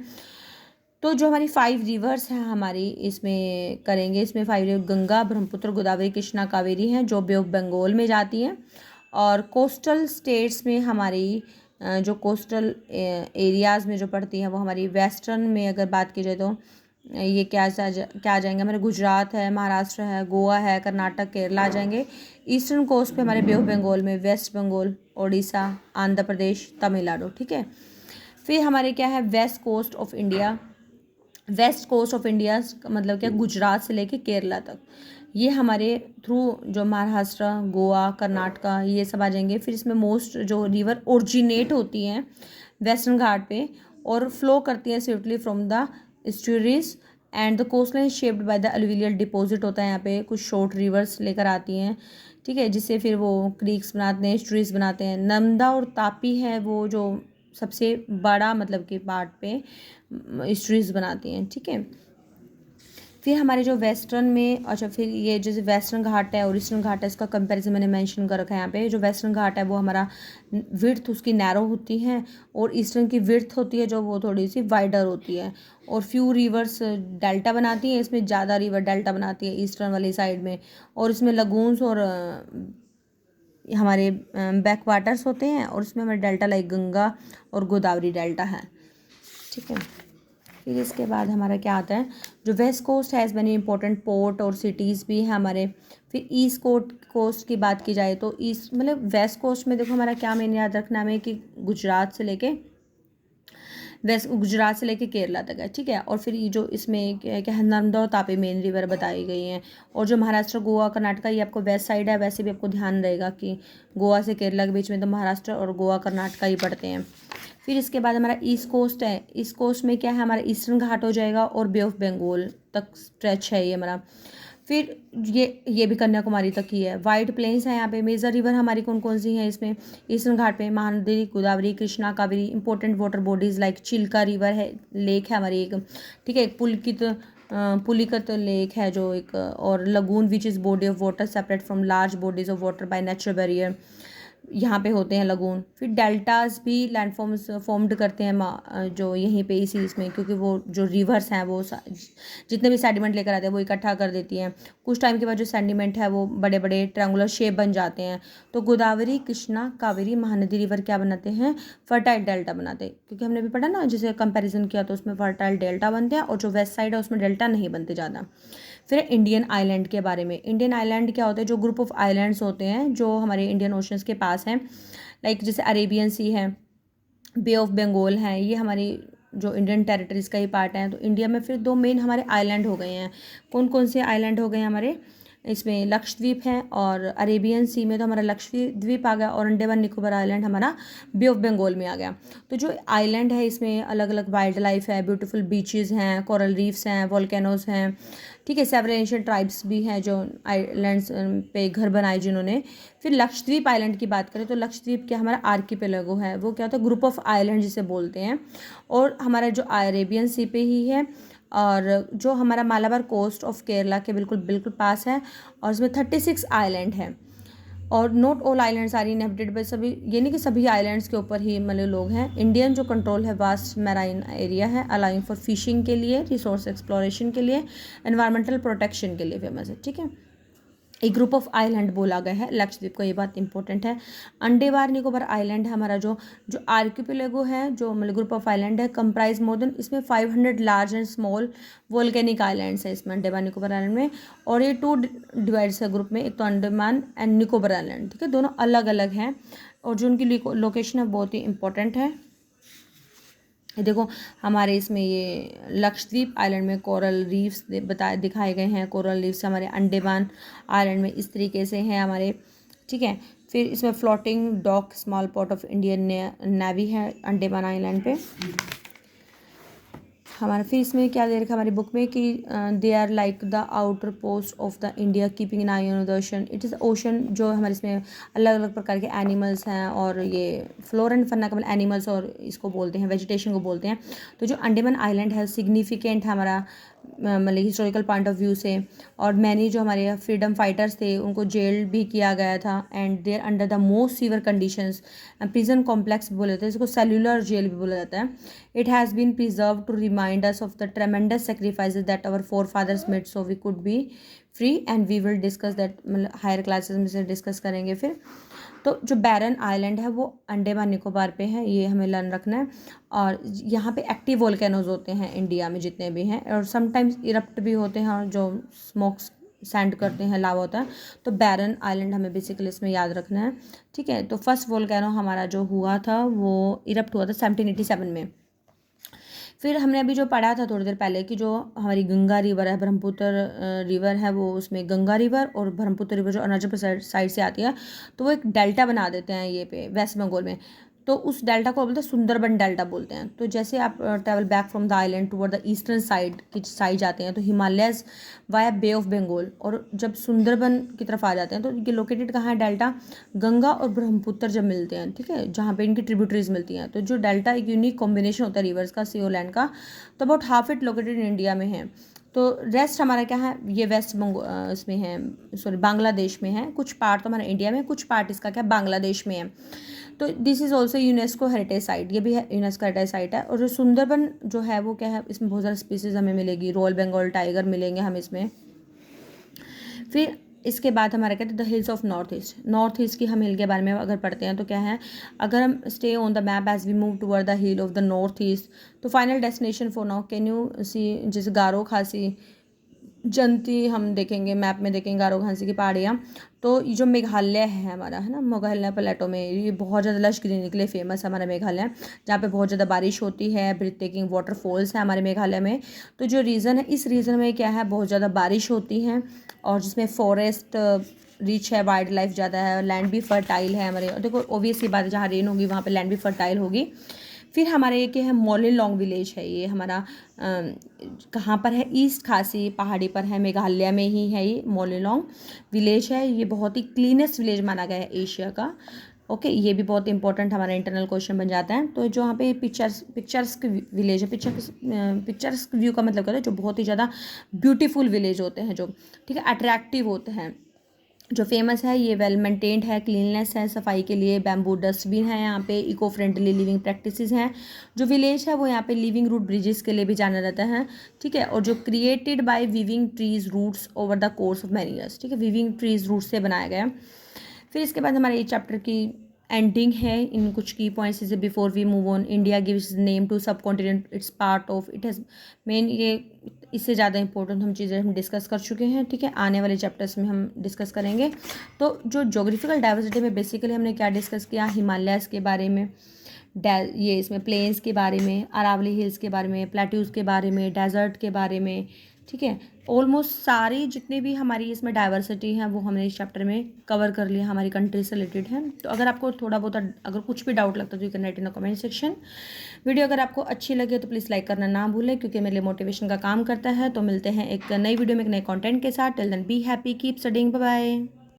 तो जो हमारी 5 रिवर्स हैं हमारी इसमें करेंगे, इसमें 5 रिवर गंगा, ब्रह्मपुत्र, गोदावरी, कृष्णा, कावेरी हैं, जो बे ऑफ बंगाल में जाती हैं। और कोस्टल स्टेट्स में हमारी जो कोस्टल एरियाज़ में जो पड़ती हैं वो हमारी वेस्टर्न में अगर बात की जाए तो ये क्या आ जाएंगे हमारे, गुजरात है, महाराष्ट्र है, गोवा है, कर्नाटक, केरला आ जाएंगे। ईस्टर्न कोस्ट पे हमारे बे ऑफ बंगाल में वेस्ट बंगाल, ओडिशा, आंध्र प्रदेश, तमिलनाडु। ठीक है, फिर हमारे क्या है, west coast of India. West coast of India मतलब क्या, गुजरात से लेके केरला तक, ये हमारे थ्रू जो महाराष्ट्र, गोवा, कर्नाटका ये सब आ जाएंगे। फिर इसमें मोस्ट जो रिवर ओरिजिनेट होती हैं वेस्टर्न घाट पे और फ्लो करती हैं swiftly from the estuaries and the coastline shaped by the alluvial deposit होता है, यहाँ पे कुछ शॉर्ट रिवर्स लेकर आती हैं। ठीक है, जिससे फिर वो क्रीक्स बनाते हैं, स्टूरीज बनाते हैं। नर्मदा और तापी है वो जो सबसे बड़ा मतलब कि पार्ट पे स्टूरीज बनाती हैं। ठीक है, फिर हमारे जो वेस्टर्न में, अच्छा फिर ये जैसे वेस्टर्न घाट है और ईस्टर्न घाट है, इसका कंपैरिजन मैंने मेंशन कर रखा है यहाँ पे। जो वेस्टर्न घाट है वो हमारा विड्थ उसकी नैरो होती है और ईस्टर्न की विड्थ होती है जो वो थोड़ी सी वाइडर होती है। और फ्यू रिवर्स डेल्टा बनाती हैं, इसमें ज़्यादा रिवर डेल्टा बनाती है ईस्टर्न वाली साइड में। और इसमें लगून्स और हमारे बैक वाटर्स होते हैं, और इसमें हमारे डेल्टा लाइक गंगा और गोदावरी डेल्टा है। ठीक है, फिर इसके बाद हमारा क्या आता है, जो वेस्ट कोस्ट है मैनी इंपॉर्टेंट पोर्ट और सिटीज़ भी हैं हमारे। फिर ईस्ट कोस्ट की बात की जाए तो ईस्ट मतलब वेस्ट कोस्ट में देखो हमारा क्या मेन याद रखना है कि गुजरात से लेके केरला तक है। ठीक है, और फिर ये जो इसमें क्या है, नर्मदा और तापी मेन रिवर बताई गई हैं। और जो महाराष्ट्र, गोवा, कर्नाटका ये आपको वेस्ट साइड है, वैसे भी आपको ध्यान रहेगा कि गोवा से केरला के बीच में तो महाराष्ट्र और गोवा, कर्नाटका ही पड़ते हैं। फिर इसके बाद हमारा ईस्ट कोस्ट है। ईस्ट कोस्ट में क्या है, हमारा ईस्टर्न घाट हो जाएगा और बे ऑफ बंगाल तक स्ट्रेच है ये हमारा। फिर ये भी कन्याकुमारी तक ही है। वाइड प्लेन्स है यहाँ पे। मेजर रिवर हमारी कौन कौन सी हैं इसमें, ईस्टर्न घाट पे Mahanadi, Godavari, Krishna, Kaveri. Important water bodies like Chilka river है, लेक है हमारी एक। ठीक है, एक पुलिकत लेक है जो एक, और lagoon which is body of water separate from large bodies of water by natural barrier, यहाँ पे होते हैं लगून। फिर डेल्टास भी लैंडफॉर्म्स फॉर्म्ड करते हैं जो यहीं पे इसी इसमें, क्योंकि वो जो रिवर्स हैं वो जितने भी सेडिमेंट लेकर आते हैं वो इकट्ठा कर देती हैं। कुछ टाइम के बाद जो सेडिमेंट है वो बड़े बड़े ट्रायंगुलर शेप बन जाते हैं। तो गोदावरी, कृष्णा, कावेरी, महानदी रिवर क्या बनाते हैं, फर्टाइल डेल्टा बनाते हैं। क्योंकि हमने भी पढ़ा ना, जिसे कंपेरिजन किया तो उसमें फर्टाइल डेल्टा बनते हैं, और जो वेस्ट साइड है उसमें डेल्टा नहीं बनते ज़्यादा। फिर इंडियन आइलैंड के बारे में। इंडियन आइलैंड क्या होते हैं, जो ग्रुप ऑफ आइलैंड्स होते हैं जो हमारे इंडियन ओशंस के पास हैं, लाइक जैसे अरेबियन सी है, बे ऑफ बंगाल है, ये हमारी जो इंडियन टेरिटरीज का ही पार्ट है। तो इंडिया में फिर 2 मेन हमारे आइलैंड हो गए हैं। कौन कौन से आइलैंड हो गए हैं हमारे, इसमें लक्षद्वीप है, और अरेबियन सी में तो हमारा लक्षद्वीप आ गया, और अंडमान निकोबार आइलैंड हमारा बे ऑफ बंगाल में आ गया। तो जो आइलैंड है इसमें अलग अलग वाइल्ड लाइफ है, ब्यूटीफुल बीचेस हैं, कोरल रीफ्स हैं, वोल्केनोज हैं। ठीक है, सेवरल एंशिएंट ट्राइब्स भी हैं जो आइलैंड्स पे घर बनाए जिन्होंने। फिर लक्षद्वीप आइलैंड की बात करें तो लक्षद्वीप क्या हमारा आर्किपेलागो है, वो क्या होता है, ग्रुप ऑफ आइलैंड जिसे बोलते हैं, और हमारा जो अरेबियन सी पे ही है, और जो हमारा मालाबार कोस्ट ऑफ केरला के बिल्कुल पास है, और इसमें 36 आइलैंड हैं। और not all islands are inhabited by सभी, ये नहीं कि सभी आइलैंड्स के ऊपर ही मतलब लोग हैं। इंडियन जो कंट्रोल है वास्ट मैराइन एरिया है, अलाउइंग फॉर फिशिंग के लिए, रिसोर्स एक्सप्लोरेशन के लिए, एनवायरमेंटल प्रोटेक्शन के लिए फेमस है। ठीक है, एक ग्रुप ऑफ आइलैंड बोला गया है लक्षद्वीप को, ये बात इंपॉर्टेंट है। अंडेमान निकोबार आइलैंड है हमारा जो जो आर्किपेलागो है, जो मतलब ग्रुप ऑफ आइलैंड है, कंप्राइज मोर देन, इसमें 500 large and small volcanic islands है इसमें अंडेमान निकोबार आइलैंड में। और ये 2 डिवाइड्स है ग्रुप में, एक तो अंडमान एंड निकोबार आइलैंड। ठीक है, दोनों अलग अलग हैं और जो उनकी लोकेशन है बहुत ही इंपॉर्टेंट है। ये देखो हमारे इसमें ये लक्षद्वीप आइलैंड में कोरल रीफ्स दिखाए गए हैं। कोरल रीफ्स हमारे अंडमान आइलैंड में इस तरीके से हैं हमारे। ठीक है, फिर इसमें floating dock small port of Indian navy है अंडमान आइलैंड पे हमारा। फिर इसमें क्या दे रखा है हमारी बुक में कि they are like the outer post of the India keeping an eye on the ocean. It is ocean, जो हमारे इसमें अलग अलग प्रकार के एनिमल्स हैं और ये फ्लोरा एंड फौना का मतलब एनिमल्स और इसको बोलते हैं वेजिटेशन को बोलते हैं। तो जो अंडमान आइलैंड है सिग्निफिकेंट है हमारा मतलब हिस्टोरिकल पॉइंट ऑफ व्यू से। और मैनी जो हमारे फ्रीडम फाइटर्स थे उनको जेल भी किया गया था and there under the most severe conditions. Prison complex भी बोले जाते हैं इसको, सेल्युलर जेल भी बोला जाता है। It has been preserve to remind us of the tremendous sacrifices that our forefathers made so we could be free and we will discuss that, मतलब हायर क्लासेस में से डिस्कस करेंगे फिर। तो जो बैरन आइलैंड है वो अंडमान निकोबार पे है, ये हमें लर्न रखना है। और यहाँ पे एक्टिव वोल्केनोज होते हैं इंडिया में जितने भी हैं, और समटाइम्स इरप्ट भी होते हैं जो स्मोक्स सेंड करते हैं, लावा होता है। तो बैरन आइलैंड हमें बेसिकली इसमें याद रखना है। ठीक है, तो फर्स्ट वोल्केनो हमारा जो हुआ था वो इरप्ट हुआ था 1787 में। फिर हमने अभी जो पढ़ा था थोड़ी देर पहले कि जो हमारी गंगा रिवर है, ब्रह्मपुत्र रिवर है, वो उसमें गंगा रिवर और ब्रह्मपुत्र रिवर जो अरुणाचल प्रदेश साइड से आती है तो वो एक डेल्टा बना देते हैं ये पे वेस्ट बंगाल में। तो उस डेल्टा को बोलते हैं सुंदरबन डेल्टा बोलते हैं। तो जैसे आप travel back from the island toward the eastern side की साइड जाते हैं तो Himalayas via Bay of Bengal, और जब सुंदरबन की तरफ आ जाते हैं तो ये लोकेटेड कहाँ है डेल्टा, गंगा और ब्रह्मपुत्र जब मिलते हैं, ठीक है, जहाँ पे इनकी ट्रिब्यूटरीज मिलती हैं। तो जो डेल्टा एक यूनिक कॉम्बिनेशन होता है रिवर्स का, सी और लैंड का, तो about half it located in India में है। तो रेस्ट हमारा क्या है, ये वेस्ट इसमें है, सॉरी बांग्लादेश में है। कुछ पार्ट तो हमारा इंडिया में, कुछ पार्ट इसका क्या बांग्लादेश में है। तो this is also UNESCO heritage site, ये भी है यूनेस्को हेरिटेज साइट है। और जो सुंदरबन जो है वो क्या है, इसमें बहुत सारी स्पीसीज हमें मिलेगी, रॉयल बंगाल टाइगर मिलेंगे हम इसमें। फिर इसके बाद हमारा कहते हैं the hills of north east. North east की हम हिल के बारे में अगर पढ़ते हैं तो क्या है, अगर हम stay on the map as we move toward the hill of the north east, तो final destination for now can you see, जैसे गारो खासी जंती हम देखेंगे मैप में, देखेंगे गारो खासी की पहाड़ियाँ। तो ये जो मेघालय है हमारा, है ना, मेघालय प्लेटो में ये बहुत ज़्यादा लश ग्रीनरी के लिए फेमस है हमारा मेघालय, जहाँ पे बहुत ज़्यादा बारिश होती है, ब्रीथ टेकिंग वाटरफॉल्स है हमारे मेघालय में। तो जो रीज़न है, इस रीज़न में क्या है, बहुत ज़्यादा बारिश होती है और जिसमें फॉरेस्ट रिच है, वाइल्ड लाइफ ज़्यादा है, लैंड भी फर्टाइल है हमारे। देखो ऑब्वियस सी बात है, जहाँ रेन होगी वहाँ पे लैंड भी फर्टाइल होगी। फिर हमारे ये क्या है, मोलिलोंग विलेज है, ये हमारा कहाँ पर है, ईस्ट खासी पहाड़ी पर है, मेघालय में ही है ये मोलिलोंग विलेज है। ये बहुत ही क्लीनेस्ट विलेज माना गया है एशिया का। ओके, ये भी बहुत इंपॉर्टेंट हमारा इंटरनल क्वेश्चन बन जाता है। तो जो यहाँ पे पिक्चर्स विलेज है, पिक्चर्स व्यू का मतलब कहते हैं जो बहुत ही ज़्यादा ब्यूटीफुल विलेज होते हैं, जो ठीक है अट्रैक्टिव होते हैं, जो फेमस है। ये वेल मेंटेन्ड है, क्लीननेस है, सफाई के लिए बैम्बू डस्टबिन है यहाँ पे, इको फ्रेंडली लिविंग प्रैक्टिसेस हैं। जो विलेज है वो यहाँ पे लिविंग रूट ब्रिजेस के लिए भी जाना जाता है, ठीक है। और जो created by weaving trees roots over the course of many years, ठीक है, वीविंग ट्रीज रूट से बनाया गया। फिर इसके बाद हमारे ये चैप्टर की एंडिंग है इन कुछ की पॉइंट्स से before we move on. India gives name to subcontinent, it's part of it has main, ये इससे ज़्यादा इंपॉर्टेंट हम चीज़ें हम डिस्कस कर चुके हैं, ठीक है। आने वाले चैप्टर्स में हम डिस्कस करेंगे। तो जो जोग्राफिकल डाइवर्सिटी में बेसिकली हमने क्या डिस्कस किया, हिमालयस के बारे में, ये इसमें प्लेन्स के बारे में, अरावली हिल्स के बारे में, प्लेट्यूज़ के बारे में, डेजर्ट के बारे में, ठीक है। ऑलमोस्ट सारी जितने भी हमारी इसमें डाइवर्सिटी है वो हमने इस चैप्टर में कवर कर लिया, हमारी कंट्री से रिलेटेड है। तो अगर आपको थोड़ा बहुत अगर कुछ भी डाउट लगता है तो you can write in the comment section. Video अगर आपको अच्छी लगे तो प्लीज़ लाइक करना ना भूलें, क्योंकि मेरे लिए मोटिवेशन का काम करता है। तो मिलते हैं एक नई वीडियो में एक नए कंटेंट के साथ। Till then be happy, keep studying, bye bye.